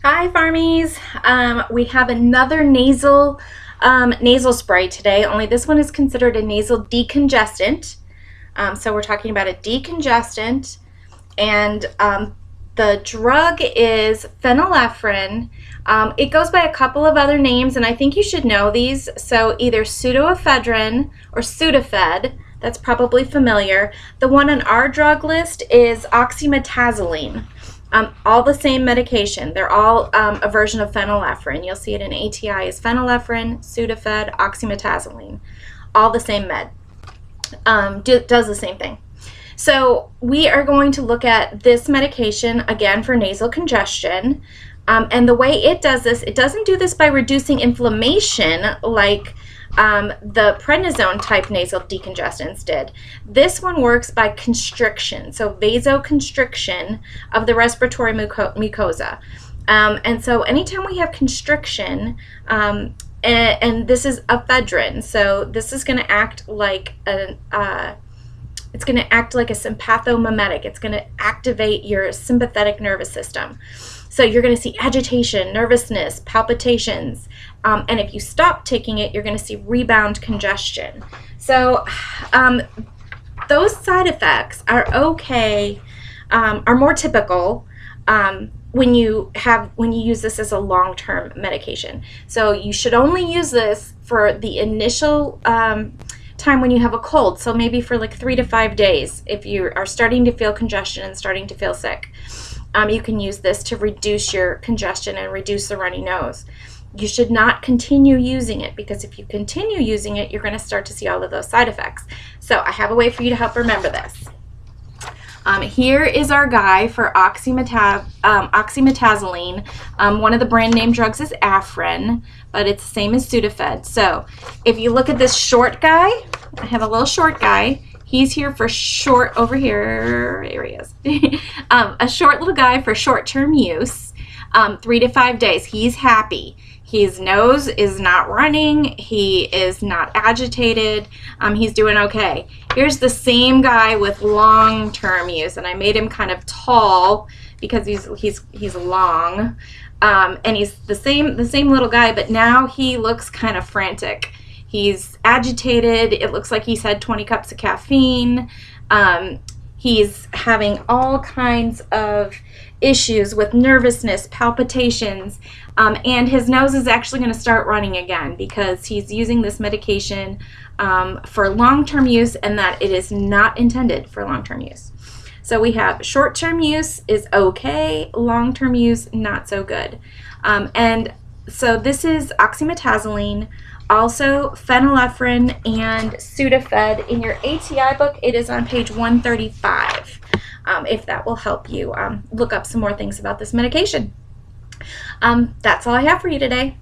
Hi, Farmies. We have another nasal spray today, only this one is considered a nasal decongestant. So we're talking about a decongestant, and the drug is phenylephrine. It goes by a couple of other names, and I think you should know these. So either pseudoephedrine or Sudafed. That's probably familiar. The one on our drug list is oxymetazoline. All the same medication. They're all a version of phenylephrine. You'll see it in ATI as phenylephrine, Sudafed, oxymetazoline. All the same med. Does the same thing. So we are going to look at this medication again for nasal congestion. And the way it does this, it doesn't do this by reducing inflammation like the prednisone type nasal decongestants did. This one works by constriction, so vasoconstriction of the respiratory mucosa. And so anytime we have constriction, and this is ephedrine, so this is going to act like it's going to act like a sympathomimetic. It's going to activate your sympathetic nervous system. So you're going to see agitation, nervousness, palpitations, and if you stop taking it, you're going to see rebound congestion. So those side effects are okay, are more typical when you use this as a long-term medication. So you should only use this for the initial time when you have a cold. So maybe for like 3 to 5 days, if you are starting to feel congestion and starting to feel sick. You can use this to reduce your congestion and reduce the runny nose. You should not continue using it, because if you continue using it, you're going to start to see all of those side effects. So I have a way for you to help remember this. Here is our guy for oxymetazoline. One of the brand name drugs is Afrin, but it's the same as Sudafed. So if you look at this short guy, I have a little short guy. He's here for short, over here, there he is. A short little guy for short-term use, 3 to 5 days. He's happy. His nose is not running. He is not agitated. He's doing okay. Here's the same guy with long-term use, and I made him kind of tall because he's long, and he's the same little guy, but now he looks kind of frantic. He's agitated. It looks like he's had 20 cups of caffeine. He's having all kinds of issues with nervousness, palpitations, and his nose is actually going to start running again because he's using this medication for long-term use, and that it is not intended for long-term use. So we have short-term use is okay, long-term use not so good. And so this is oxymetazoline, also phenylephrine and Sudafed. In your ATI book, it is on page 135, if that will help you look up some more things about this medication. That's all I have for you today.